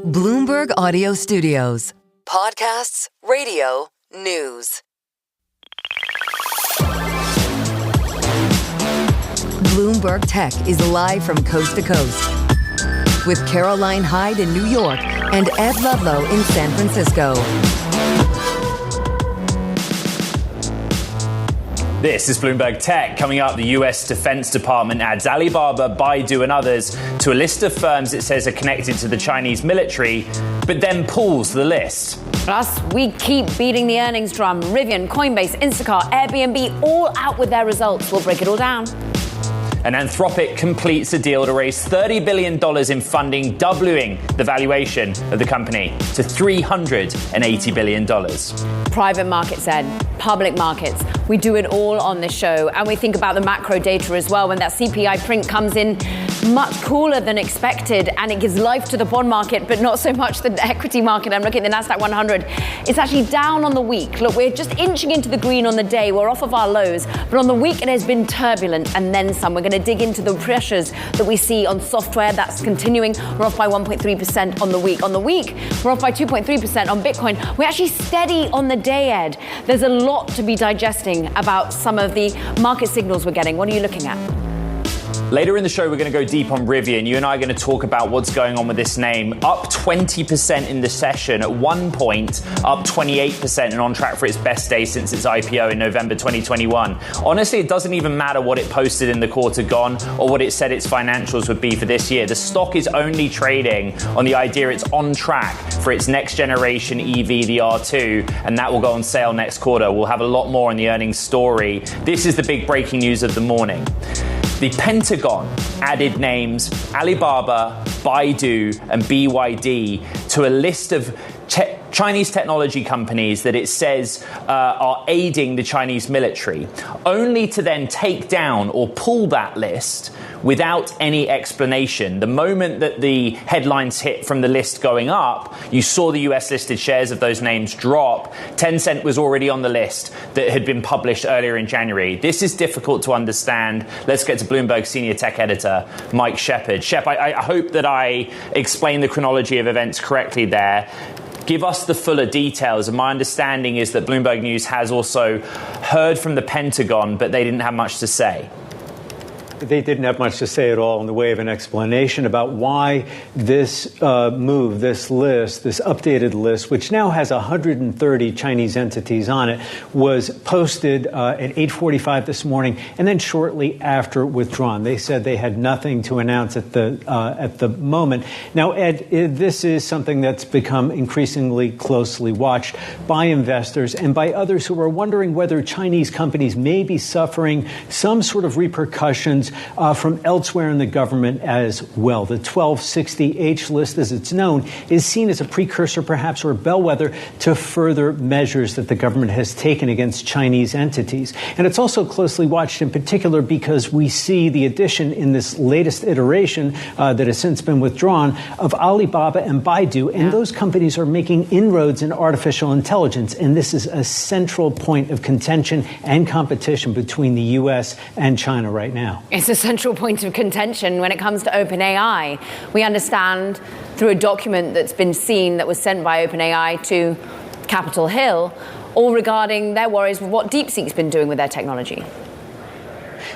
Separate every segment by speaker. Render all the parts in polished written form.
Speaker 1: Bloomberg Audio Studios. Podcasts, radio, news. Bloomberg Tech is live from coast to coast with Caroline Hyde in New York and Ed Ludlow in San Francisco.
Speaker 2: This is Bloomberg Tech. Coming up, the US Defense Department adds Alibaba, Baidu and others to a list of firms it says are connected to the Chinese military, but then pulls the list.
Speaker 3: Plus, we keep beating the earnings drum. Rivian, Coinbase, Instacart, Airbnb, all out with their results. We'll break it all down.
Speaker 2: And Anthropic completes a deal to raise $30 billion in funding, doubling the valuation of the company to $380 billion.
Speaker 3: Private markets, Ed. Public markets. We do it all on this show. And we think about the macro data as well. When that CPI print comes in much cooler than expected and it gives life to the bond market, but not so much the equity market. I'm looking at the NASDAQ 100. It's actually down on the week. Look, we're just inching into the green on the day. We're off of our lows. But on the week, it has been turbulent and then some. We're going to dig into the pressures that we see on software. That's continuing. We're off by 1.3% on the week. On the week, we're off by 2.3% on Bitcoin. We're actually steady on the day, Ed. There's a lot to be digesting about some of the market signals we're getting. What are you looking at?
Speaker 2: Later in the show, we're going to go deep on Rivian. You and I are going to talk about what's going on with this name. Up 20% in the session. At one point, up 28% and on track for its best day since its IPO in November 2021. Honestly, it doesn't even matter what it posted in the quarter gone or what it said its financials would be for this year. The stock is only trading on the idea it's on track for its next generation EV, the R2, and that will go on sale next quarter. We'll have a lot more on the earnings story. This is the big breaking news of the morning. The Pentagon added names Alibaba, Baidu, and BYD to a list of Chinese technology companies that it says are aiding the Chinese military, only to then take down or pull that list without any explanation. The moment that the headlines hit from the list going up, you saw the US listed shares of those names drop. Tencent was already on the list that had been published earlier in January. This is difficult to understand. Let's get to Bloomberg senior tech editor, Mike Shepard. Shep, I hope that I explained the chronology of events correctly there. Give us the fuller details. And my understanding is that Bloomberg News has also heard from the Pentagon, but they didn't have much to say.
Speaker 4: They didn't have much to say at all in the way of an explanation about why this move, this list, this updated list, which now has 130 Chinese entities on it, was posted at 8:45 this morning and then shortly after withdrawn. They said they had nothing to announce at the moment. Now, Ed, this is something that's become increasingly closely watched by investors and by others who are wondering whether Chinese companies may be suffering some sort of repercussions from elsewhere in the government as well. The 1260H list, as it's known, is seen as a precursor, perhaps, or a bellwether to further measures that the government has taken against Chinese entities. And it's also closely watched in particular because we see the addition in this latest iteration that has since been withdrawn of Alibaba and Baidu. And those companies are making inroads in artificial intelligence. And this is a central point of contention and competition between the U.S. and China right now.
Speaker 3: It's a central point of contention when it comes to OpenAI. We understand through a document that's been seen that was sent by OpenAI to Capitol Hill, all regarding their worries with what DeepSeek's been doing with their technology.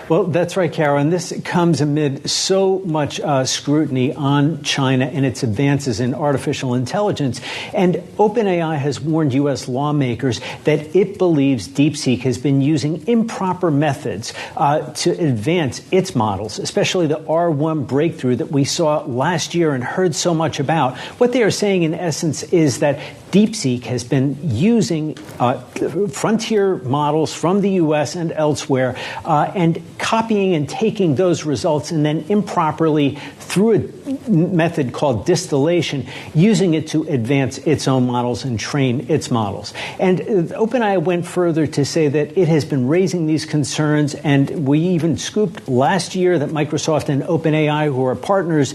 Speaker 4: Well, that's right, Carol. And this comes amid so much scrutiny on China and its advances in artificial intelligence. And OpenAI has warned U.S. lawmakers that it believes DeepSeek has been using improper methods to advance its models, especially the R1 breakthrough that we saw last year and heard so much about. What they are saying, in essence, is that DeepSeek has been using frontier models from the U.S. and elsewhere and copying and taking those results and then improperly, through a method called distillation, using it to advance its own models and train its models. And OpenAI went further to say that it has been raising these concerns, and we even scooped last year that Microsoft and OpenAI, who are partners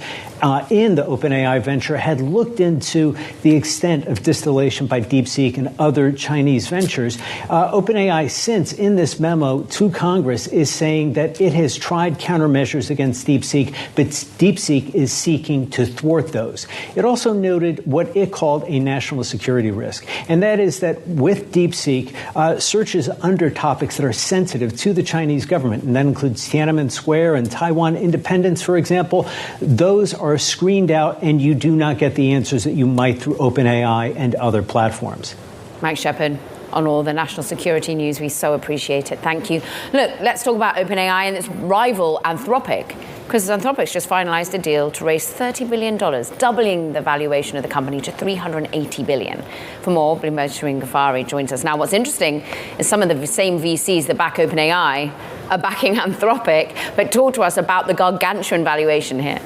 Speaker 4: in the OpenAI venture, had looked into the extent of distillation by DeepSeek and other Chinese ventures. OpenAI, since in this memo to Congress, is saying that it has tried countermeasures against DeepSeek, but DeepSeek is seeking to thwart those. It also noted what it called a national security risk, and that is that with DeepSeek, searches under topics that are sensitive to the Chinese government, and that includes Tiananmen Square and Taiwan independence, for example, those are screened out and you do not get the answers that you might through OpenAI and other platforms.
Speaker 3: Mike Shepard, on all the national security news, we so appreciate it. Thank you. Look, let's talk about OpenAI and its rival Anthropic, because Anthropic's just finalized a deal to raise $30 billion, doubling the valuation of the company to $380 billion. For more, Bloomberg's Shireen Ghaffari joins us now. What's interesting is some of the same VCs that back OpenAI are backing Anthropic, but talk to us about the gargantuan valuation here.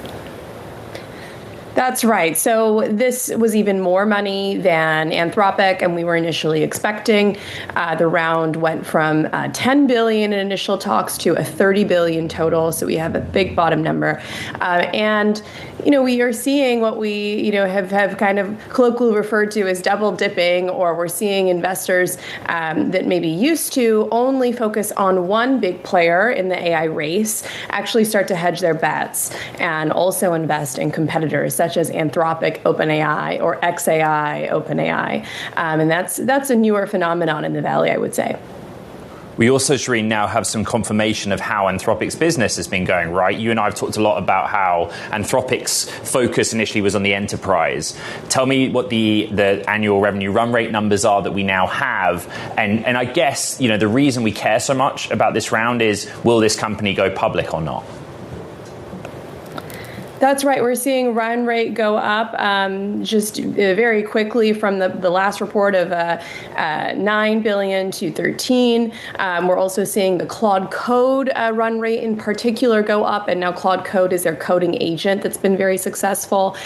Speaker 5: That's right. So this was even more money than Anthropic, and we were initially expecting. The round went from $10 billion in initial talks to a $30 billion total. So we have a big bottom number. And we are seeing what we, have kind of colloquially referred to as double dipping, or we're seeing investors that maybe used to only focus on one big player in the AI race actually start to hedge their bets and also invest in competitors such as Anthropic, OpenAI, or XAI, OpenAI. And that's a newer phenomenon in the Valley, I would say.
Speaker 2: We also, Shireen, now have some confirmation of how Anthropic's business has been going, right? You and I have talked a lot about how Anthropic's focus initially was on the enterprise. Tell me what the annual revenue run rate numbers are that we now have. And I guess, the reason we care so much about this round is, will this company go public or not?
Speaker 5: That's right. We're seeing run rate go up just very quickly from the last report of $9 billion to $13 billion. We're also seeing the Claude Code run rate in particular go up, and now Claude Code is their coding agent that's been very successful.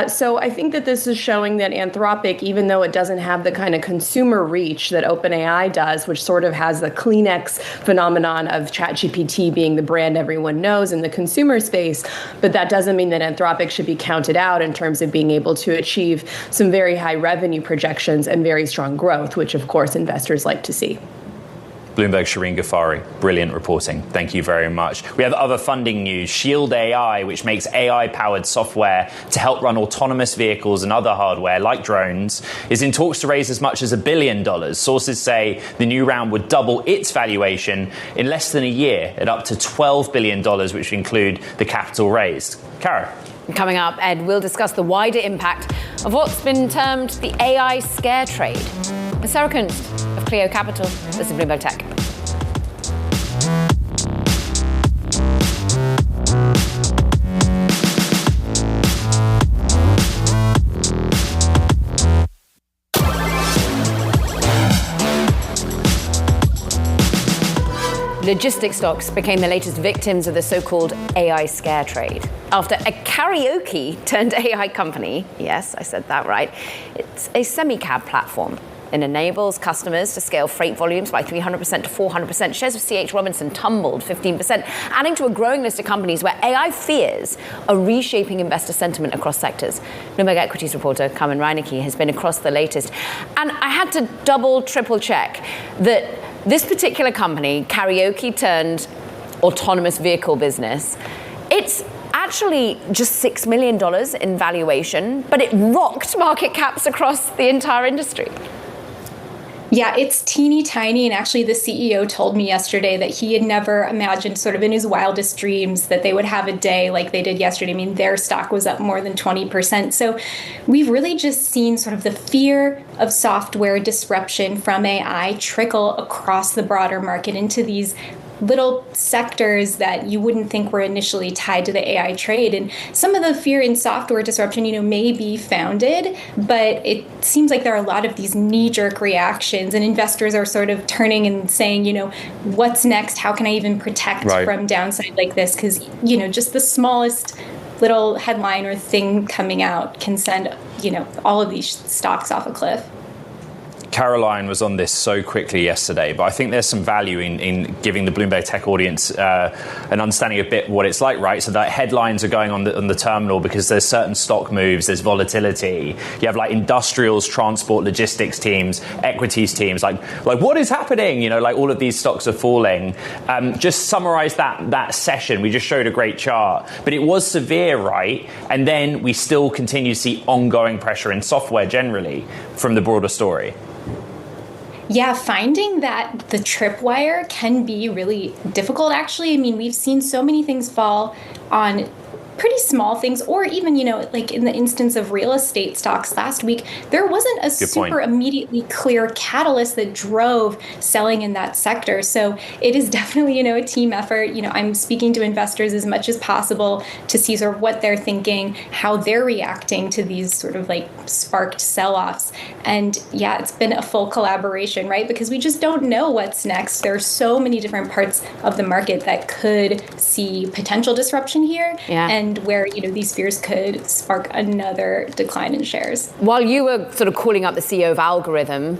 Speaker 5: So I think that this is showing that Anthropic, even though it doesn't have the kind of consumer reach that OpenAI does, which sort of has the Kleenex phenomenon of ChatGPT being the brand everyone knows in the consumer space, but that doesn't mean that Anthropic should be counted out in terms of being able to achieve some very high revenue projections and very strong growth, which of course investors like to see.
Speaker 2: Bloomberg Shireen Ghaffari, brilliant reporting. Thank you very much. We have other funding news. Shield AI, which makes AI-powered software to help run autonomous vehicles and other hardware like drones, is in talks to raise as much as $1 billion. Sources say the new round would double its valuation in less than a year at up to $12 billion, which would include the capital raised. Kara.
Speaker 3: Coming up, Ed, we'll discuss the wider impact of what's been termed the AI scare trade. And Sarah Kunst of Clio Capital, this is Bloomberg Tech. Logistics stocks became the latest victims of the so-called AI scare trade. After a karaoke-turned-AI company, yes, I said that right, it's a semi-cab platform. It enables customers to scale freight volumes by 300% to 400%. Shares of C.H. Robinson tumbled 15%, adding to a growing list of companies where AI fears are reshaping investor sentiment across sectors. Bloomberg Equities reporter Carmen Reinecke has been across the latest. And I had to double, triple check that this particular company, karaoke turned autonomous vehicle business, it's actually just $6 million in valuation, but it rocked market caps across the entire industry.
Speaker 6: Yeah, it's teeny tiny. And actually, the CEO told me yesterday that he had never imagined sort of in his wildest dreams that they would have a day like they did yesterday. I mean, their stock was up more than 20%. So we've really just seen sort of the fear of software disruption from AI trickle across the broader market into these little sectors that you wouldn't think were initially tied to the AI trade. And some of the fear in software disruption, may be founded, but it seems like there are a lot of these knee-jerk reactions, and investors are sort of turning and saying, what's next? How can I even protect from downside like this? Because, just the smallest little headline or thing coming out can send, all of these stocks off a cliff.
Speaker 2: Caroline was on this so quickly yesterday, but I think there's some value in giving the Bloomberg Tech audience an understanding of a bit what it's like, right? So that headlines are going on the terminal because there's certain stock moves, there's volatility. You have like industrials, transport, logistics teams, equities teams, like what is happening? You know, like all of these stocks are falling. Just summarize that session. We just showed a great chart, but it was severe, right? And then we still continue to see ongoing pressure in software generally from the broader story.
Speaker 6: Yeah, finding that the tripwire can be really difficult, actually. I mean, we've seen so many things fall on pretty small things, or even, like in the instance of real estate stocks last week, there wasn't a super immediately clear catalyst that drove selling in that sector. So it is definitely, a team effort. I'm speaking to investors as much as possible to see sort of what they're thinking, how they're reacting to these sort of like sparked sell-offs. And yeah, it's been a full collaboration, right? Because we just don't know what's next. There are so many different parts of the market that could see potential disruption here.
Speaker 3: Yeah.
Speaker 6: And where, these fears could spark another decline in shares.
Speaker 3: While you were sort of calling up the CEO of Algorithm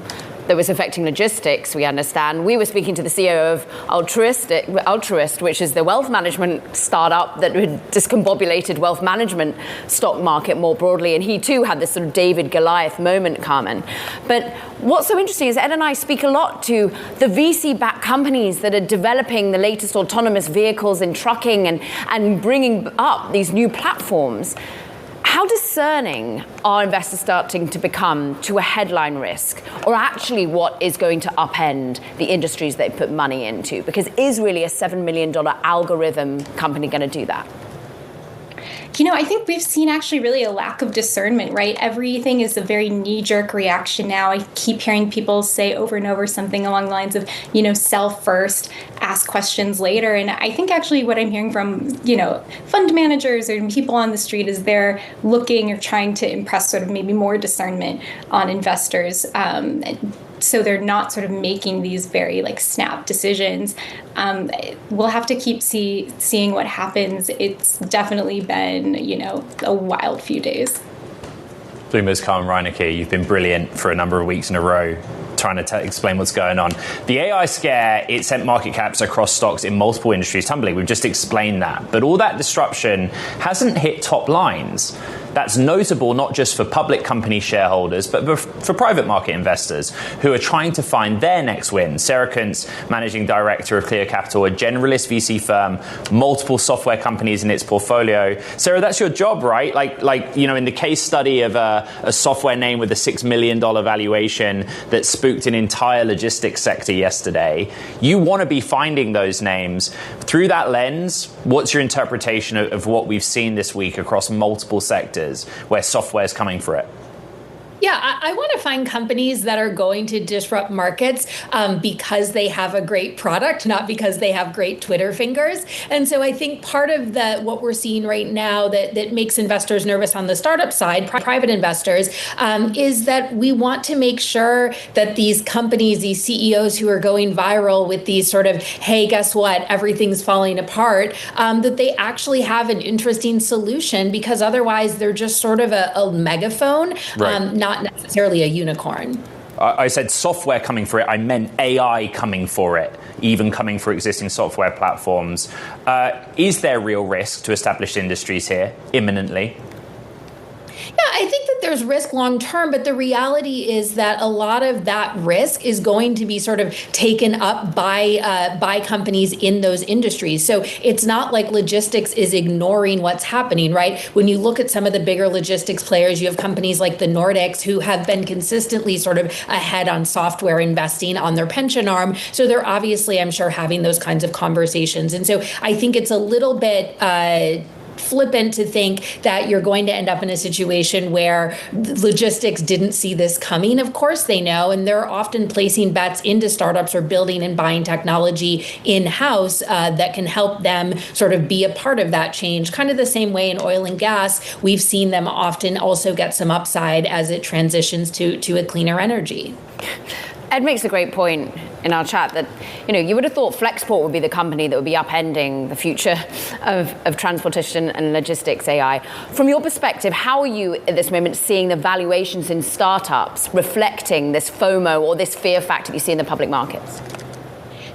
Speaker 3: that was affecting logistics, we understand, we were speaking to the CEO of Altruist, which is the wealth management startup that had discombobulated wealth management stock market more broadly, and he too had this sort of David Goliath moment, Carmen. But what's so interesting is Ed and I speak a lot to the VC-backed companies that are developing the latest autonomous vehicles in trucking and bringing up these new platforms. How discerning are investors starting to become to a headline risk, or actually what is going to upend the industries they put money into? Because is really a $7 million algorithm company going to do that?
Speaker 6: I think we've seen actually really a lack of discernment, right? Everything is a very knee-jerk reaction now. I keep hearing people say over and over something along the lines of, sell first, ask questions later. And I think actually what I'm hearing from, fund managers or people on the street is they're looking or trying to impress sort of maybe more discernment on investors. So they're not sort of making these very snap decisions. We'll have to keep seeing what happens. It's definitely been, a wild few days.
Speaker 2: Bloomberg's Carmen Reinecke, you've been brilliant for a number of weeks in a row trying to explain what's going on. The AI scare, it sent market caps across stocks in multiple industries tumbling. We've just explained that. But all that disruption hasn't hit top lines. That's notable not just for public company shareholders, but for private market investors who are trying to find their next win. Sarah Kuntz, managing director of Clear Capital, a generalist VC firm, multiple software companies in its portfolio. Sarah, that's your job, right? In the case study of a software name with a $6 million valuation that spooked an entire logistics sector yesterday, you want to be finding those names. Through that lens, what's your interpretation of what we've seen this week across multiple sectors where software is coming for it?
Speaker 7: Yeah, I want to find companies that are going to disrupt markets because they have a great product, not because they have great Twitter fingers. And so I think part of what we're seeing right now that makes investors nervous on the startup side, private investors, is that we want to make sure that these companies, these CEOs who are going viral with these sort of, hey, guess what, everything's falling apart, that they actually have an interesting solution, because otherwise they're just sort of a megaphone,
Speaker 2: right.
Speaker 7: Not necessarily a unicorn.
Speaker 2: I said software coming for it. I meant AI coming for it, even coming for existing software platforms. Is there real risk to established industries here imminently?
Speaker 7: Yeah, I think that there's risk long term, but the reality is that a lot of that risk is going to be sort of taken up by companies in those industries. So it's not like logistics is ignoring what's happening, right? When you look at some of the bigger logistics players, you have companies like the Nordics who have been consistently sort of ahead on software investing on their pension arm. So they're obviously, I'm sure, having those kinds of conversations. And so I think it's a little bit flippant to think that you're going to end up in a situation where logistics didn't see this coming. Of course they know, and they're often placing bets into startups or building and buying technology in-house that can help them sort of be a part of that change. Kind of the same way in oil and gas, we've seen them often also get some upside as it transitions to a cleaner energy.
Speaker 3: Ed makes a great point in our chat that, you would have thought Flexport would be the company that would be upending the future of transportation and logistics AI. From your perspective, how are you at this moment seeing the valuations in startups reflecting this FOMO or this fear factor you see in the public markets?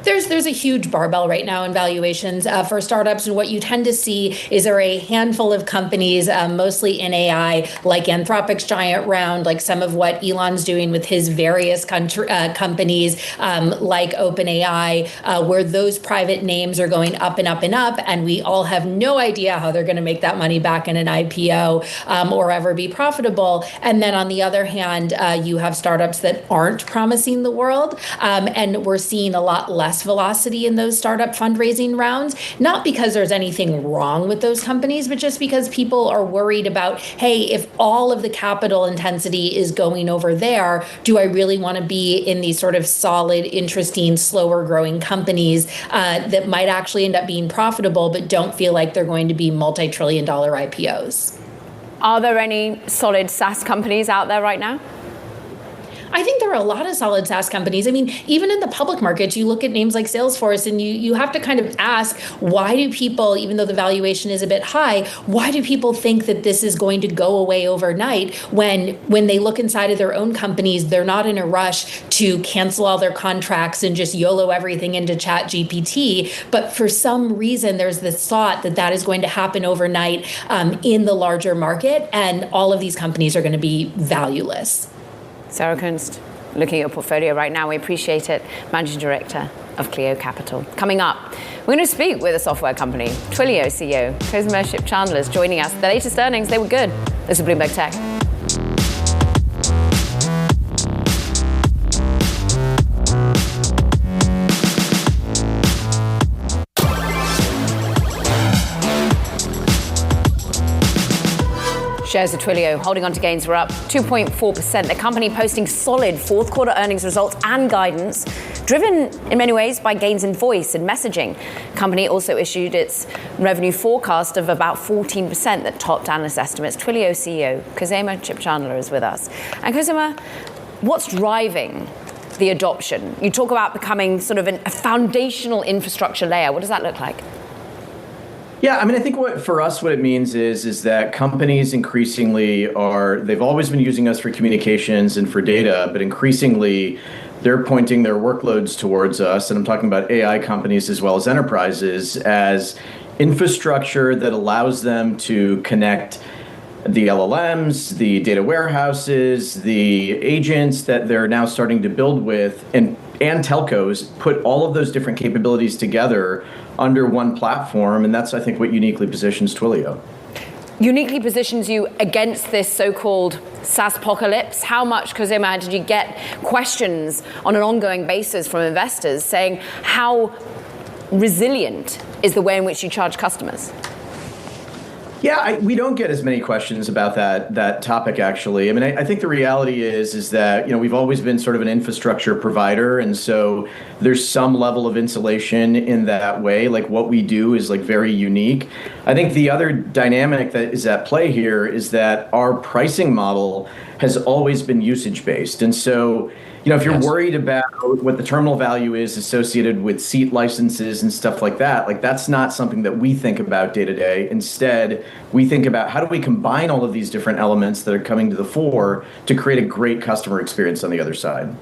Speaker 7: There's a huge barbell right now in valuations for startups, and what you tend to see is there are a handful of companies, mostly in AI, like Anthropic's giant round, like some of what Elon's doing with his various companies, like OpenAI, where those private names are going up and up and up, and we all have no idea how they're going to make that money back in an IPO or ever be profitable. And then on the other hand, you have startups that aren't promising the world, and we're seeing a lot less velocity in those startup fundraising rounds, not because there's anything wrong with those companies, but just because people are worried about, hey, if all of the capital intensity is going over there, do I really want to be in these sort of solid, interesting, slower growing companies that might actually end up being profitable, but don't feel like they're going to be multi-trillion-dollar IPOs?
Speaker 3: Are there any solid SaaS companies out there right now?
Speaker 7: I think there are a lot of solid SaaS companies. I mean, even in the public markets, you look at names like Salesforce and you have to kind of ask, why do people, even though the valuation is a bit high, why do people think that this is going to go away overnight when they look inside of their own companies, they're not in a rush to cancel all their contracts and just YOLO everything into ChatGPT. But for some reason, there's this thought that that is going to happen overnight in the larger market, and all of these companies are going to be valueless.
Speaker 3: Sarah Kunst, looking at your portfolio right now, we appreciate it. Managing Director of Clio Capital. Coming up, we're going to speak with a software company. Twilio CEO, Cosima Shipchandler is joining us. The latest earnings, they were good. This is Bloomberg Tech. Shares of Twilio holding on to gains were up 2.4%. The company posting solid fourth quarter earnings results and guidance, driven in many ways by gains in voice and messaging. The company also issued its revenue forecast of about 14% that topped analyst estimates. Twilio CEO Cosima Shipchandler is with us. And Cosima, what's driving the adoption? You talk about becoming sort of a foundational infrastructure layer. What does that look like?
Speaker 8: Yeah, I mean, I think what it means is that companies increasingly they've always been using us for communications and for data, but increasingly they're pointing their workloads towards us, and I'm talking about AI companies as well as enterprises, as infrastructure that allows them to connect the LLMs, the data warehouses, the agents that they're now starting to build with, and telcos, put all of those different capabilities together under one platform, and that's, I think, what uniquely positions Twilio.
Speaker 3: Uniquely positions you against this so-called SaaS-pocalypse. How much, Cosima, did you get questions on an ongoing basis from investors saying how resilient is the way in which you charge customers?
Speaker 8: Yeah, we don't get as many questions about that topic, actually. I mean, I think the reality is that, we've always been sort of an infrastructure provider, and so there's some level of insulation in that way. Like, what we do is very unique. I think the other dynamic that is at play here is that our pricing model has always been usage-based. And so, if you're worried about what the terminal value is associated with seat licenses and stuff like that, that's not something that we think about day to day. Instead, we think about how do we combine all of these different elements that are coming to the fore to create a great customer experience on the other side.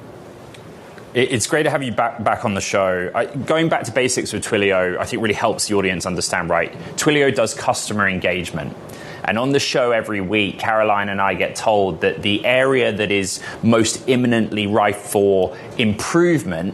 Speaker 2: It's great to have you back on the show. Going back to basics with Twilio, I think really helps the audience understand, right? Twilio does customer engagement. And on the show every week, Caroline and I get told that the area that is most imminently ripe for improvement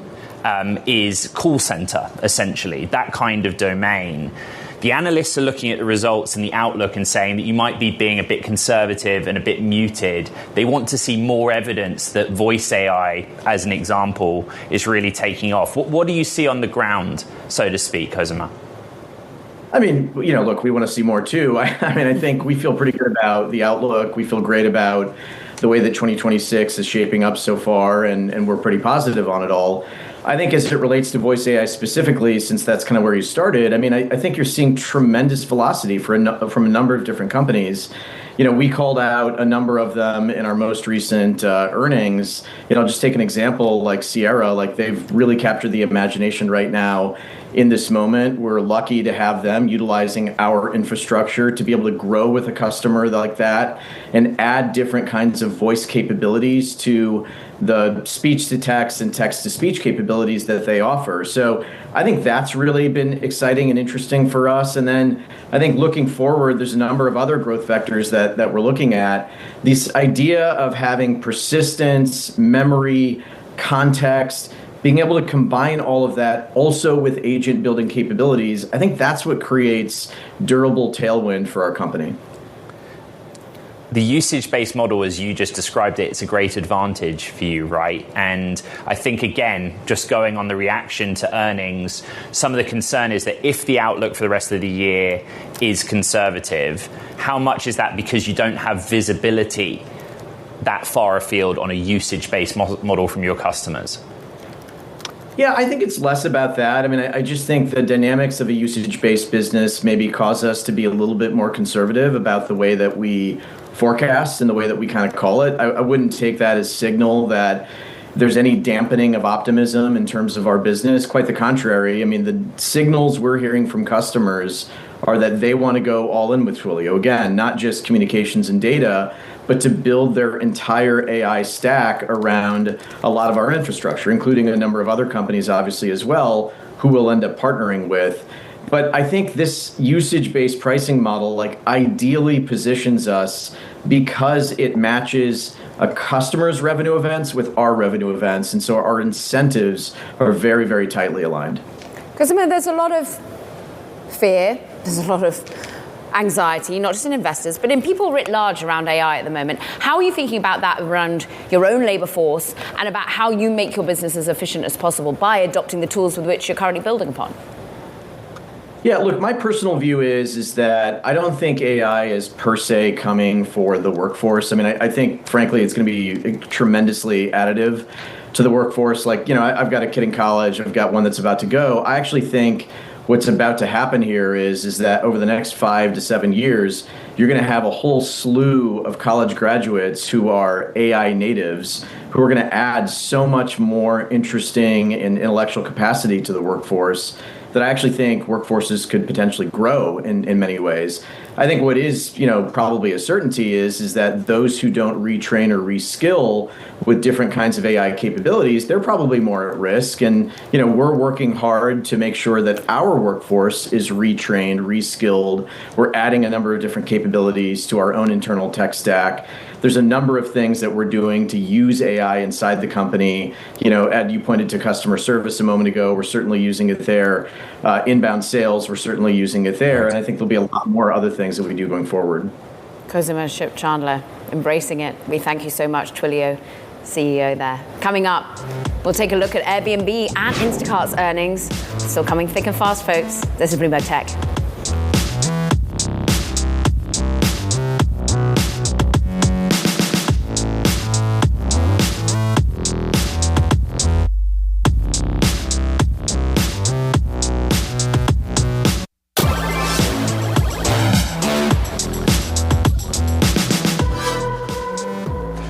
Speaker 2: is call center, essentially, that kind of domain. The analysts are looking at the results and the outlook and saying that you might be being a bit conservative and a bit muted. They want to see more evidence that voice AI, as an example, is really taking off. What do you see on the ground, so to speak, Cosima?
Speaker 8: I mean, look, we want to see more too. I think we feel pretty good about the outlook. We feel great about the way that 2026 is shaping up so far, and we're pretty positive on it all. I think as it relates to voice AI specifically, since that's kind of where you started, I mean, I think you're seeing tremendous velocity from a number of different companies. We called out a number of them in our most recent earnings. Just take an example like Sierra, like they've really captured the imagination right now in this moment. We're lucky to have them utilizing our infrastructure to be able to grow with a customer like that and add different kinds of voice capabilities to the speech to text and text to speech capabilities that they offer. So I think that's really been exciting and interesting for us. And then I think looking forward, there's a number of other growth vectors that we're looking at. This idea of having persistence, memory, context, being able to combine all of that also with agent building capabilities, I think that's what creates durable tailwind for our company.
Speaker 2: The usage-based model, as you just described it, it's a great advantage for you, right? And I think, again, just going on the reaction to earnings, some of the concern is that if the outlook for the rest of the year is conservative, how much is that because you don't have visibility that far afield on a usage-based model from your customers?
Speaker 8: Yeah, I think it's less about that. I mean, I just think the dynamics of a usage-based business maybe cause us to be a little bit more conservative about the way that we forecast and the way that we kind of call it. I wouldn't take that as signal that there's any dampening of optimism in terms of our business. Quite the contrary. I mean, the signals we're hearing from customers are that they want to go all in with Twilio. Again, not just communications and data, but to build their entire AI stack around a lot of our infrastructure, including a number of other companies, obviously, as well, who we'll end up partnering with. But I think this usage-based pricing model ideally positions us because it matches a customer's revenue events with our revenue events. And so our incentives are very, very tightly aligned.
Speaker 3: Because there's a lot of fear, there's a lot of anxiety, not just in investors, but in people writ large around AI at the moment. How are you thinking about that around your own labor force and about how you make your business as efficient as possible by adopting the tools with which you're currently building upon?
Speaker 8: Yeah, look, my personal view is that I don't think AI is per se coming for the workforce. I mean, I think, frankly, it's going to be tremendously additive to the workforce. I've got a kid in college. I've got one that's about to go. I actually think what's about to happen here is that over the next 5 to 7 years, you're going to have a whole slew of college graduates who are AI natives who are going to add so much more interesting and intellectual capacity to the workforce that I actually think workforces could potentially grow in many ways. I think what is, probably a certainty is that those who don't retrain or reskill with different kinds of AI capabilities, they're probably more at risk. And, we're working hard to make sure that our workforce is retrained, reskilled. We're adding a number of different capabilities to our own internal tech stack. There's a number of things that we're doing to use AI inside the company. Ed, you pointed to customer service a moment ago. We're certainly using it there. Inbound sales, we're certainly using it there. And I think there'll be a lot more other things that we do going forward.
Speaker 3: Cosima Ship-Chandler, embracing it. We thank you so much, Twilio CEO there. Coming up, we'll take a look at Airbnb and Instacart's earnings. Still coming thick and fast, folks. This is Bloomberg Tech.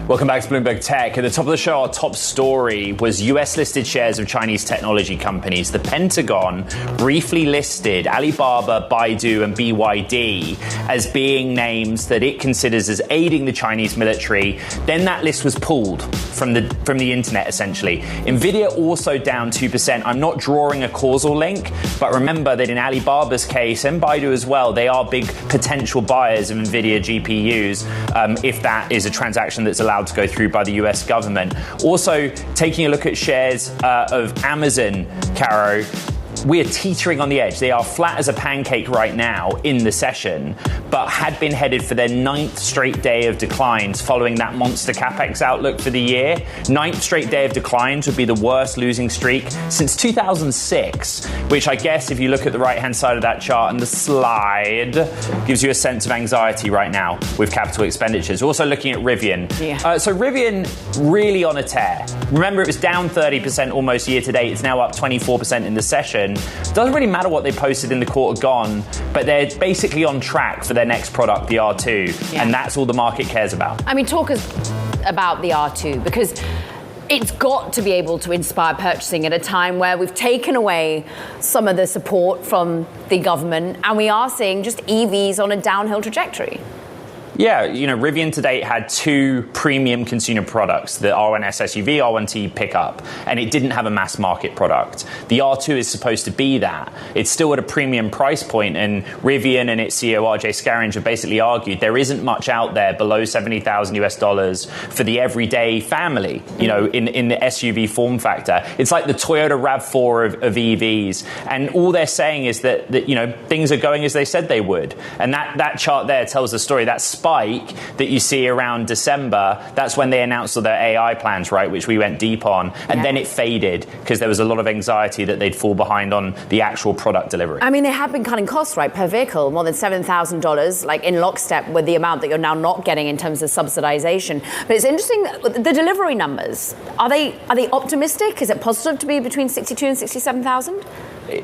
Speaker 2: Welcome back to Bloomberg Tech. At the top of the show, our top story was US-listed shares of Chinese technology companies. The Pentagon briefly listed Alibaba, Baidu, and BYD as being names that it considers as aiding the Chinese military. Then that list was pulled from the internet, essentially. Nvidia also down 2%. I'm not drawing a causal link, but remember that in Alibaba's case, and Baidu as well, they are big potential buyers of Nvidia GPUs if that is a transaction that's allowed to go through by the US government. Also, taking a look at shares of Amazon, Caro, we are teetering on the edge. They are flat as a pancake right now in the session, but had been headed for their 9th straight day of declines following that monster capex outlook for the year. 9th straight day of declines would be the worst losing streak since 2006, which I guess if you look at the right-hand side of that chart and the slide, gives you a sense of anxiety right now with capital expenditures. Also looking at Rivian. So Rivian really on a tear. Remember, it was down 30% almost year to date. It's now up 24% in the session. Doesn't really matter what they posted in the quarter gone, but they're basically on track for their next product, the R2, and that's all the market cares about.
Speaker 3: I mean, talk us about the R2, because it's got to be able to inspire purchasing at a time where we've taken away some of the support from the government and we are seeing just EVs on a downhill trajectory.
Speaker 2: Yeah, Rivian to date had 2 premium consumer products, the R1S SUV, R1T pickup, and it didn't have a mass market product. The R2 is supposed to be that. It's still at a premium price point, and Rivian and its CEO RJ Scaringe have basically argued there isn't much out there below $70,000 for the everyday family, in the SUV form factor. It's like the Toyota RAV4 of EVs, and all they're saying is that things are going as they said they would. And that chart there tells the story. That spike that you see around December, that's when they announced all their AI plans, right, which we went deep on, and then it faded because there was a lot of anxiety that they'd fall behind on the actual product delivery.
Speaker 3: I mean, they have been cutting costs, right, per vehicle, more than $7,000, like in lockstep with the amount that you're now not getting in terms of subsidization. But it's interesting, the delivery numbers, are they optimistic? Is it positive to be between 62 and 67,000?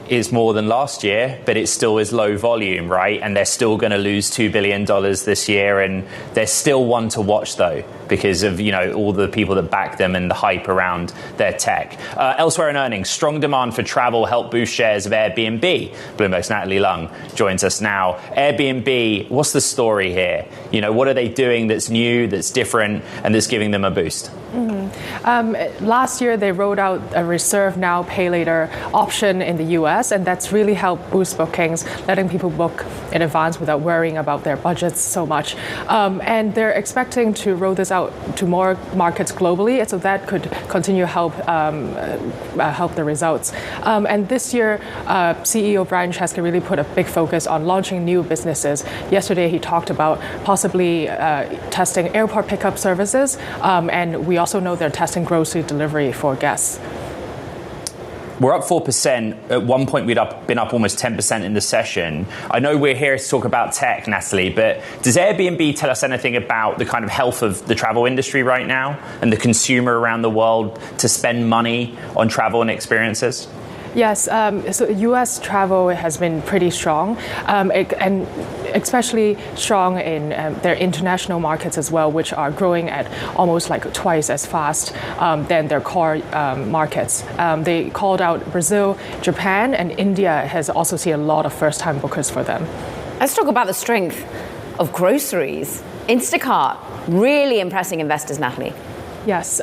Speaker 2: Is more than last year, but it still is low volume, right? And they're still going to lose $2 billion this year, and they're still one to watch, though, because of all the people that back them and the hype around their tech. Elsewhere in earnings, strong demand for travel helped boost shares of Airbnb. Bloomberg's Natalie Lung joins us now. Airbnb, what's the story here? What are they doing that's new, that's different, and that's giving them a boost?
Speaker 9: Last year, they rolled out a Reserve Now, Pay Later option in the US, and that's really helped boost bookings, letting people book in advance without worrying about their budgets so much. And they're expecting to roll this out to more markets globally, so that could continue help the results. And this year, CEO Brian Chesky really put a big focus on launching new businesses. Yesterday, he talked about possibly testing airport pickup services, and we also know they're testing grocery delivery for guests.
Speaker 2: We're up 4%. At one point, we'd been up almost 10% in the session. I know we're here to talk about tech, Natalie, but does Airbnb tell us anything about the kind of health of the travel industry right now and the consumer around the world to spend money on travel and experiences?
Speaker 9: Yes, so U.S. travel has been pretty strong, and especially strong in their international markets as well, which are growing at almost like twice as fast than their core markets. They called out Brazil, Japan, and India has also seen a lot of first-time bookers for them.
Speaker 3: Let's talk about the strength of groceries. Instacart, really impressing investors, Natalie.
Speaker 9: Yes.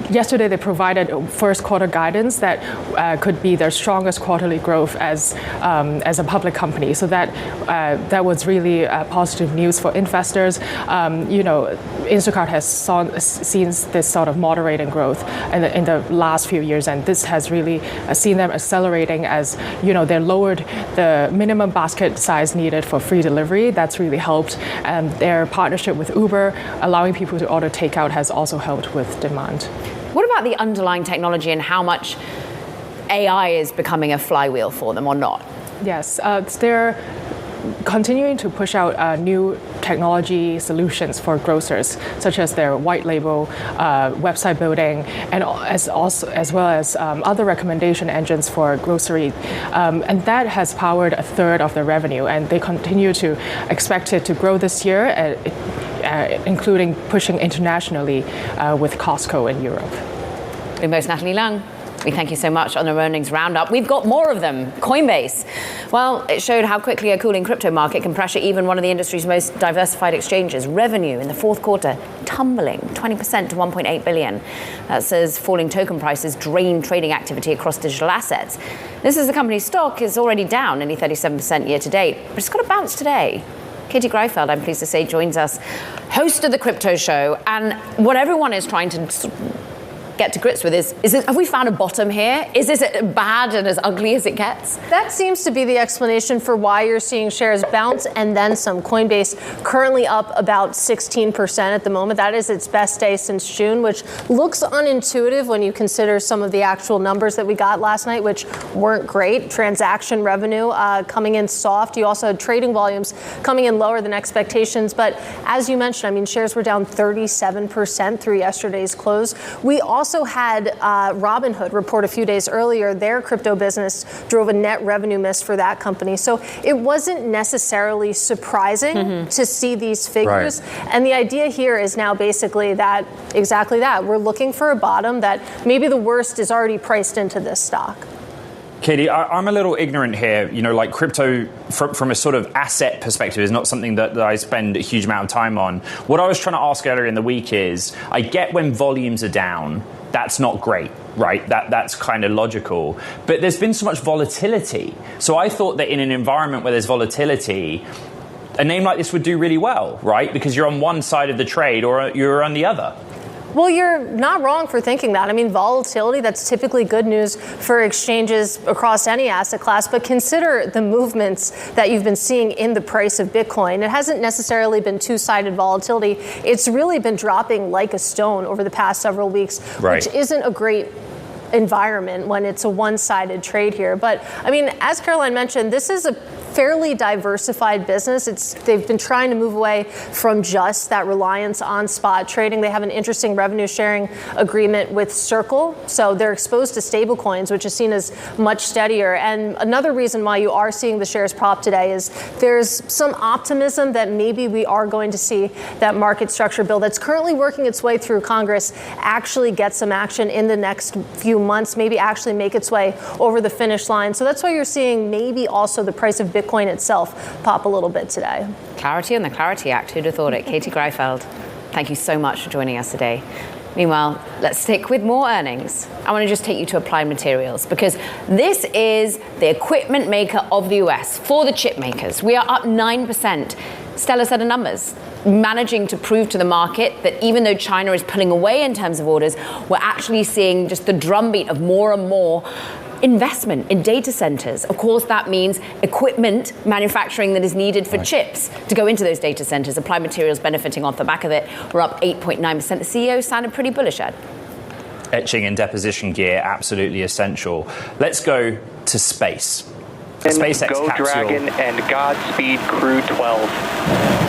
Speaker 9: Yesterday, they provided first quarter guidance that could be their strongest quarterly growth as a public company. So that was really positive news for investors. Instacart has seen this sort of moderating growth in the last few years, and this has really seen them accelerating as they lowered the minimum basket size needed for free delivery. That's really helped. Their partnership with Uber, allowing people to order takeout, has also helped with demand.
Speaker 3: What about the underlying technology and how much AI is becoming a flywheel for them or not?
Speaker 9: Yes, they're continuing to push out new technology solutions for grocers, such as their white label website building, and as well as other recommendation engines for grocery. And that has powered a third of their revenue, and they continue to expect it to grow this year, including pushing internationally with Costco in Europe.
Speaker 3: Bloomberg's Natalie Lung. We thank you so much on our earnings roundup. We've got more of them. Coinbase. Well, it showed how quickly a cooling crypto market can pressure even one of the industry's most diversified exchanges. Revenue in the fourth quarter tumbling 20% to $1.8 billion. That says falling token prices drain trading activity across digital assets. This is the company's stock is already down nearly 37% year to date, but it's got a bounce today. Katie Greifeld, I'm pleased to say, joins us, host of the Crypto Show. And what everyone is trying to get to grips with is have we found a bottom here? Is this bad and as ugly as it gets?
Speaker 10: That seems to be the explanation for why you're seeing shares bounce and then some. Coinbase currently up about 16% at the moment. That is its best day since June, which looks unintuitive when you consider some of the actual numbers that we got last night, which weren't great. Transaction revenue coming in soft. You also had trading volumes coming in lower than expectations. But as you mentioned, I mean, shares were down 37% through yesterday's close. We also had Robinhood report a few days earlier. Their crypto business drove a net revenue miss for that company. So it wasn't necessarily surprising to see these figures. Right. And the idea here is now basically that, exactly that. We're looking for a bottom, that maybe the worst is already priced into this stock.
Speaker 2: Katie, I'm a little ignorant here. You know, like crypto from a sort of asset perspective is not something that I spend a huge amount of time on. What I was trying to ask earlier in the week is, I get when volumes are down, that's not great, right? That's kind of logical. But there's been so much volatility. So I thought that in an environment where there's volatility, a name like this would do really well, right? Because you're on one side of the trade or you're on the other.
Speaker 10: Well, you're not wrong for thinking that. I mean, volatility, that's typically good news for exchanges across any asset class. But consider the movements that you've been seeing in the price of Bitcoin. It hasn't necessarily been two-sided volatility. It's really been dropping like a stone over the past several weeks, right, which isn't a great environment when it's a one-sided trade here. But I mean, as Caroline mentioned, this is a fairly diversified business. They've been trying to move away from just that reliance on spot trading. They have an interesting revenue sharing agreement with Circle, so they're exposed to stablecoins, which is seen as much steadier. And another reason why you are seeing the shares prop today is there's some optimism that maybe we are going to see that market structure bill that's currently working its way through Congress actually get some action in the next few months, maybe actually make its way over the finish line. So that's why you're seeing maybe also the price of Bitcoin itself pop a little bit today.
Speaker 3: Clarity on the Clarity Act. Who'd have thought it? Katie Greifeld, thank you so much for joining us today. Meanwhile, let's stick with more earnings. I want to just take you to Applied Materials, because this is the equipment maker of the US for the chip makers. We are up 9%. Stellar set of numbers, managing to prove to the market that even though China is pulling away in terms of orders, we're actually seeing just the drumbeat of more and more investment in data centers. Of course, that means equipment manufacturing that is needed for chips to go into those data centers. Applied Materials benefiting off the back of it. We're up 8.9%. The CEO sounded pretty bullish, Ed.
Speaker 2: Etching and deposition gear, absolutely essential. Let's go to space. SpaceX
Speaker 11: Go
Speaker 2: capsule.
Speaker 11: Dragon and Godspeed Crew 12.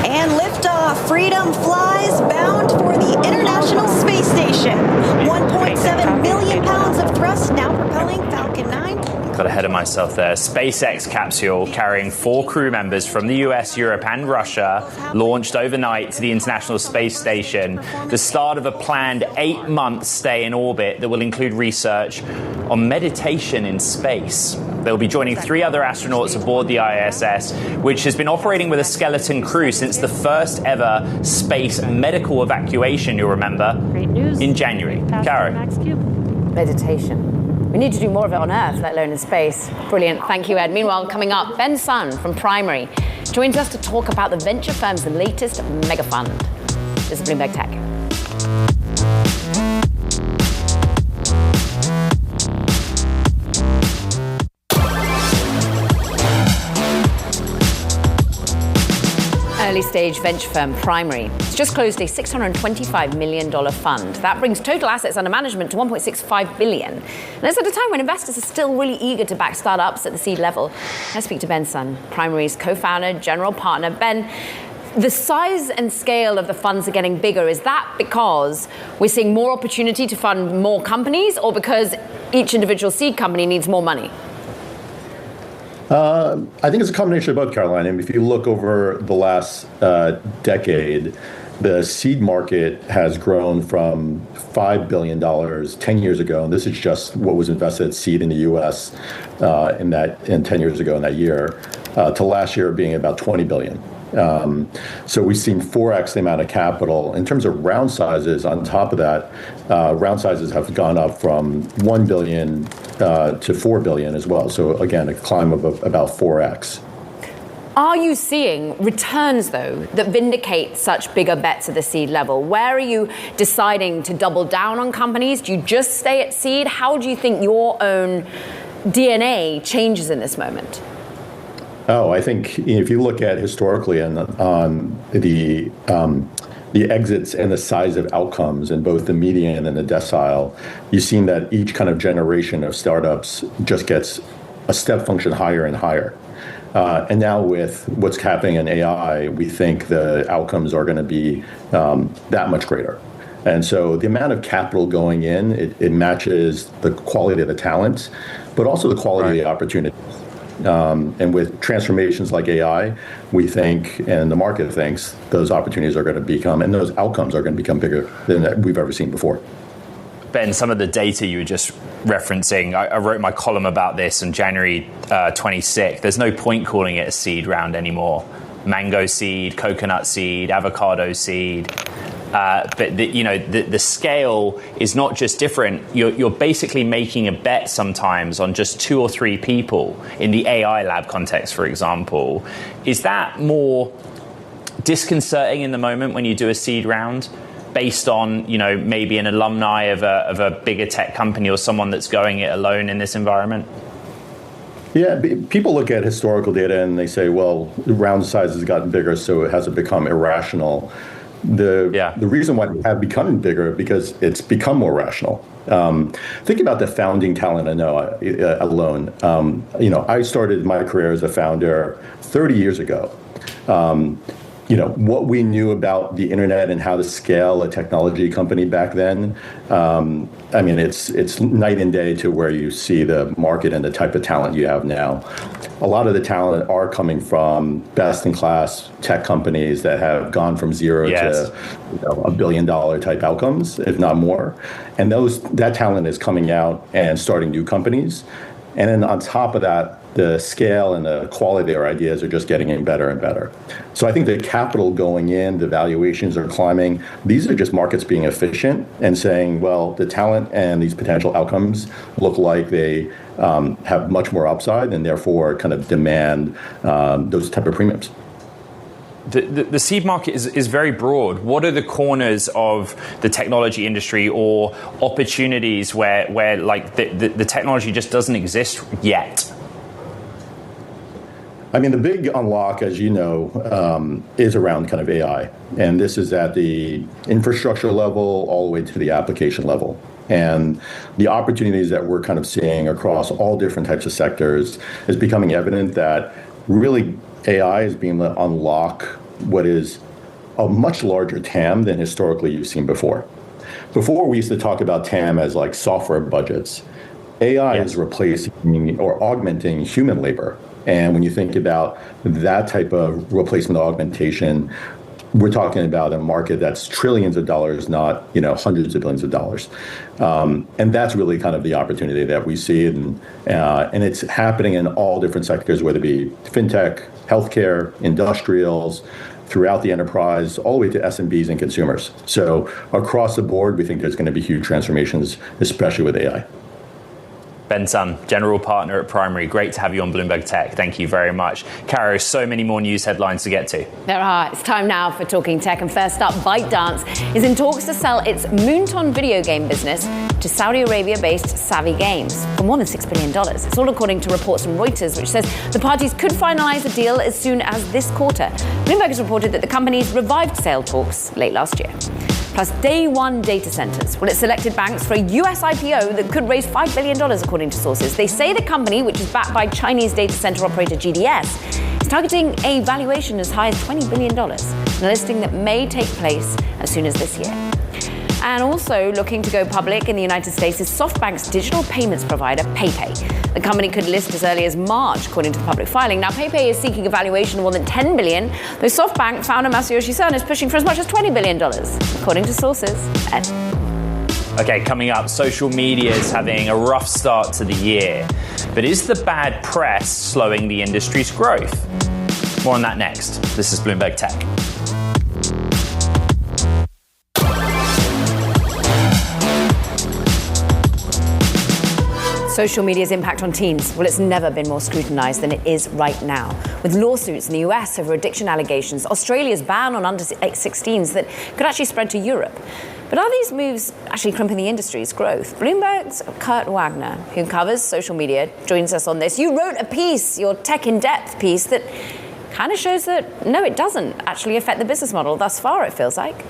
Speaker 12: And liftoff. Freedom flies bound for the International Space Station. 1.7 million pounds of thrust now propelling Falcon 9.
Speaker 2: Got ahead of myself there. SpaceX capsule carrying 4 crew members from the US, Europe, and Russia launched overnight to the International Space Station. The start of a planned 8-month stay in orbit that will include research on meditation in space. They'll be joining 3 other astronauts aboard the ISS, which has been operating with a skeleton crew since the first ever space medical evacuation, you'll remember, in January. Caro.
Speaker 3: Meditation. We need to do more of it on Earth, let alone in space. Brilliant. Thank you, Ed. Meanwhile, coming up, Ben Sun from Primary joins us to talk about the venture firm's latest mega fund. This is Bloomberg Tech. Early stage venture firm Primary. It's just closed a $625 million fund. That brings total assets under management to $1.65 billion. And that's at a time when investors are still really eager to back startups at the seed level. Let's speak to Ben Sun, Primary's co-founder, general partner. Ben, the size and scale of the funds are getting bigger. Is that because we're seeing more opportunity to fund more companies, or because each individual seed company needs more money?
Speaker 13: I think it's a combination of both, Caroline. And if you look over the last decade, the seed market has grown from $5 billion 10 years ago, and this is just what was invested at seed in the U.S. in 10 years ago in that year, to last year being about $20 billion. So we've seen 4x the amount of capital. In terms of round sizes, on top of that, round sizes have gone up from $1 billion to $4 billion as well. So again, a climb of about 4x.
Speaker 3: Are you seeing returns, though, that vindicate such bigger bets at the seed level? Where are you deciding to double down on companies? Do you just stay at seed? How do you think your own DNA changes in this moment?
Speaker 13: Oh, I think if you look at historically on the exits and the size of outcomes in both the median and the decile, you've seen that each kind of generation of startups just gets a step function higher and higher. And now with what's happening in AI, we think the outcomes are going to be that much greater. And so the amount of capital going in, it matches the quality of the talent, but also the quality of the opportunity. And with transformations like AI, we think, and the market thinks, those opportunities are going to become, and those outcomes are going to become bigger than we've ever seen before.
Speaker 2: Ben, some of the data you were just referencing, I wrote my column about this on January 26th. There's no point calling it a seed round anymore. Mango seed, coconut seed, avocado seed. But the scale is not just different. You're basically making a bet sometimes on just 2 or 3 people in the AI lab context, for example. Is that more disconcerting in the moment when you do a seed round, based on maybe an alumni of a bigger tech company or someone that's going it alone in this environment?
Speaker 13: Yeah, people look at historical data and they say, well, the round size has gotten bigger, so it has become irrational. The reason why they have become bigger because it's become more rational. Think about the founding talent alone. I started my career as a founder 30 years ago. What we knew about the internet and how to scale a technology company back then, it's night and day to where you see the market and the type of talent you have now. A lot of the talent are coming from best-in-class tech companies that have gone from zero to $1 billion type outcomes, if not more. And that talent is coming out and starting new companies. And then on top of that, the scale and the quality of their ideas are just getting better and better. So I think the capital going in, the valuations are climbing. These are just markets being efficient and saying, well, the talent and these potential outcomes look like they have much more upside and therefore kind of demand those type of premiums.
Speaker 2: The seed market is very broad. What are the corners of the technology industry or opportunities where like the technology just doesn't exist yet?
Speaker 13: The big unlock, as you know, is around kind of AI. And this is at the infrastructure level all the way to the application level. And the opportunities that we're kind of seeing across all different types of sectors is becoming evident that really AI is being able to unlock what is a much larger TAM than historically you've seen before. Before, we used to talk about TAM as like software budgets. AI is replacing or augmenting human labor. And when you think about that type of replacement augmentation, we're talking about a market that's trillions of dollars, not hundreds of billions of dollars. And that's really kind of the opportunity that we see. And it's happening in all different sectors, whether it be fintech, healthcare, industrials, throughout the enterprise, all the way to SMBs and consumers. So across the board, we think there's going to be huge transformations, especially with AI.
Speaker 2: Ben Sun, General Partner at Primary. Great to have you on Bloomberg Tech. Thank you very much. Caro, so many more news headlines to get to.
Speaker 3: There are. It's time now for Talking Tech. And first up, ByteDance is in talks to sell its Moonton video game business to Saudi Arabia-based Savvy Games for more than $6 billion. It's all according to reports from Reuters, which says the parties could finalize a deal as soon as this quarter. Bloomberg has reported that the companies revived sale talks late last year. Plus day one data centers. Well, it selected banks for a US IPO that could raise $5 billion, according to sources. They say the company, which is backed by Chinese data center operator GDS, is targeting a valuation as high as $20 billion, a listing that may take place as soon as this year. And also looking to go public in the United States is SoftBank's digital payments provider, PayPay. The company could list as early as March, according to the public filing. Now, PayPay is seeking a valuation of more than $10 billion, though SoftBank founder Masayoshi Son is pushing for as much as $20 billion, according to sources. Ed.
Speaker 2: Okay, coming up, social media is having a rough start to the year. But is the bad press slowing the industry's growth? More on that next. This is Bloomberg Tech.
Speaker 3: Social media's impact on teens, well, it's never been more scrutinized than it is right now. With lawsuits in the US over addiction allegations, Australia's ban on under 16s that could actually spread to Europe. But are these moves actually crimping the industry's growth? Bloomberg's Kurt Wagner, who covers social media, joins us on this. You wrote a piece, your Tech in Depth piece, that kind of shows that, no, it doesn't actually affect the business model thus far, it feels like.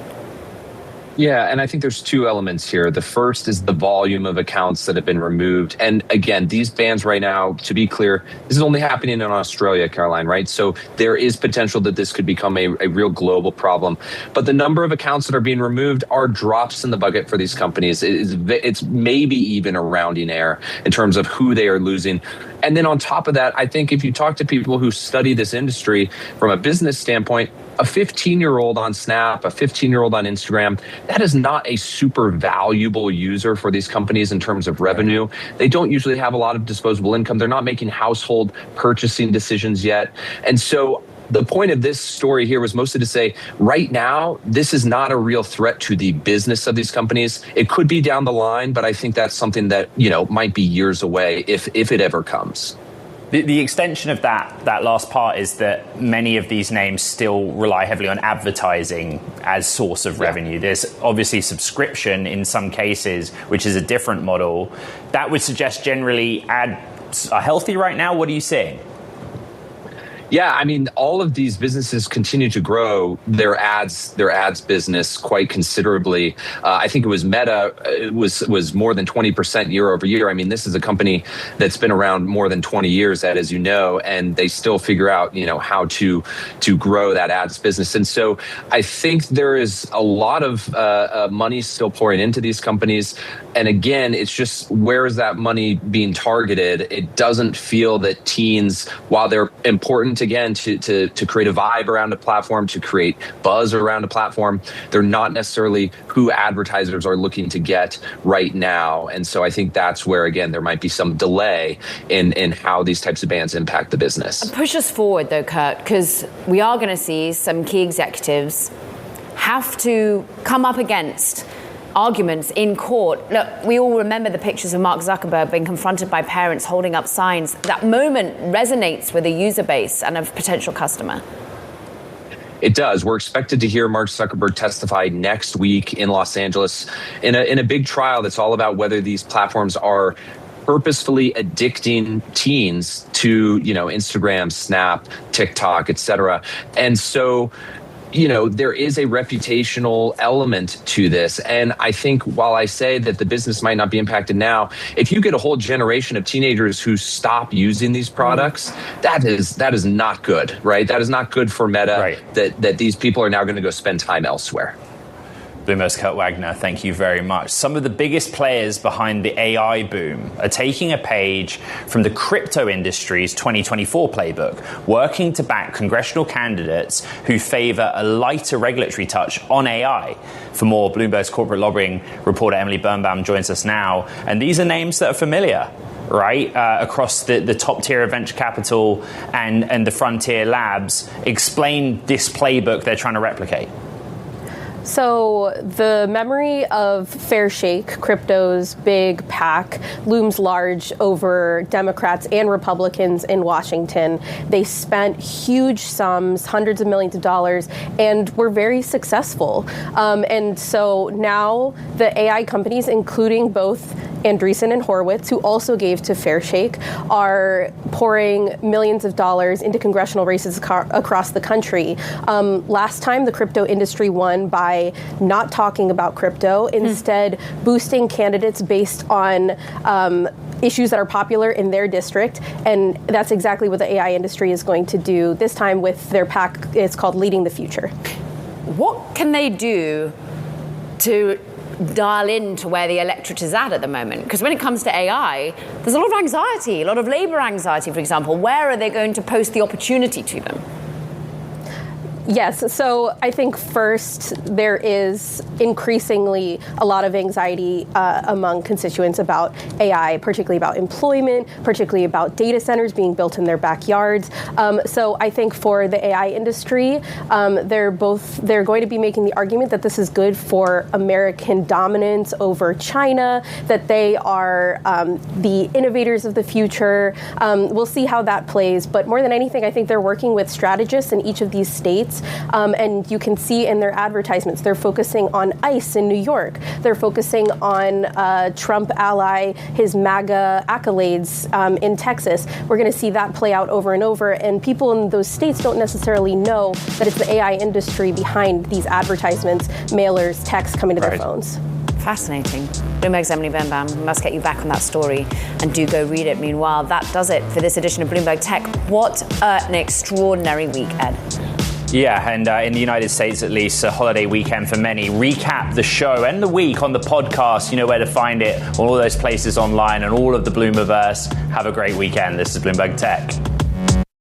Speaker 14: Yeah, and I think there's two elements here. The first is the volume of accounts that have been removed. And again, these bans right now, to be clear, this is only happening in Australia, Caroline, right? So there is potential that this could become a real global problem. But the number of accounts that are being removed are drops in the bucket for these companies. It's maybe even a rounding error in terms of who they are losing. And then on top of that, I think if you talk to people who study this industry from a business standpoint, a 15-year-old on Snap, a 15-year-old on Instagram, that is not a super valuable user for these companies in terms of revenue. They don't usually have a lot of disposable income. They're not making household purchasing decisions yet. And so the point of this story here was mostly to say, right now, this is not a real threat to the business of these companies. It could be down the line, but I think that's something that, might be years away if it ever comes.
Speaker 2: The extension of that last part is that many of these names still rely heavily on advertising as source of revenue. There's obviously subscription in some cases, which is a different model. That would suggest generally ads are healthy right now. What are you seeing?
Speaker 14: Yeah, I mean, all of these businesses continue to grow their ads business quite considerably. I think it was Meta was more than 20% year over year. I mean, this is a company that's been around more than 20 years, as you know, and they still figure out, how to grow that ads business. And so I think there is a lot of money still pouring into these companies. And again, it's just, where is that money being targeted? It doesn't feel that teens, while they're important again to create a vibe around a platform, to create buzz around a platform, they're not necessarily who advertisers are looking to get right now. And so I think that's where, again, there might be some delay in how these types of bans impact the business.
Speaker 3: Push us forward though, Kurt, because we are going to see some key executives have to come up against arguments in court. Look, we all remember the pictures of Mark Zuckerberg being confronted by parents holding up signs. That moment resonates with a user base and a potential customer.
Speaker 14: It does. We're expected to hear Mark Zuckerberg testify next week in Los Angeles in a big trial that's all about whether these platforms are purposefully addicting teens to, Instagram, Snap, TikTok, et cetera. And so there is a reputational element to this. And I think while I say that the business might not be impacted now, if you get a whole generation of teenagers who stop using these products, that is not good, right? That is not good for Meta, right, that these people are now going to go spend time elsewhere.
Speaker 2: Bloomberg's Kurt Wagner, thank you very much. Some of the biggest players behind the AI boom are taking a page from the crypto industry's 2024 playbook, working to back congressional candidates who favor a lighter regulatory touch on AI. For more, Bloomberg's corporate lobbying reporter Emily Birnbaum joins us now. And these are names that are familiar, right, across the top tier of venture capital and the frontier labs. Explain this playbook they're trying to replicate.
Speaker 15: So the memory of Fairshake, crypto's big PAC, looms large over Democrats and Republicans in Washington. They spent huge sums, hundreds of millions of dollars, and were very successful. And so now the AI companies, including both Andreessen and Horowitz, who also gave to Fairshake, are pouring millions of dollars into congressional races across the country. Last time, the crypto industry won by not talking about crypto, instead boosting candidates based on issues that are popular in their district. And that's exactly what the AI industry is going to do this time with their PAC. It's called Leading the Future.
Speaker 3: What can they do to dial into where the electorate is at the moment? Because when it comes to AI, there's a lot of anxiety, a lot of labor anxiety, for example. Where are they going to post the opportunity to them?
Speaker 15: Yes. So I think first, there is increasingly a lot of anxiety among constituents about AI, particularly about employment, particularly about data centers being built in their backyards. So I think for the AI industry, they're going to be making the argument that this is good for American dominance over China, that they are the innovators of the future. We'll see how that plays. But more than anything, I think they're working with strategists in each of these states. And you can see in their advertisements, they're focusing on ICE in New York. They're focusing on Trump ally, his MAGA accolades in Texas. We're going to see that play out over and over. And people in those states don't necessarily know that it's the AI industry behind these advertisements, mailers, texts coming to their phones.
Speaker 3: Fascinating. Bloomberg's Emily Birnbaum. We must get you back on that story, and do go read it. Meanwhile, that does it for this edition of Bloomberg Tech. What an extraordinary week, Ed.
Speaker 2: Yeah, and in the United States, at least, a holiday weekend for many. Recap the show and the week on the podcast. You know where to find it, all those places online, and all of the Bloomerverse. Have a great weekend. This is Bloomberg Tech.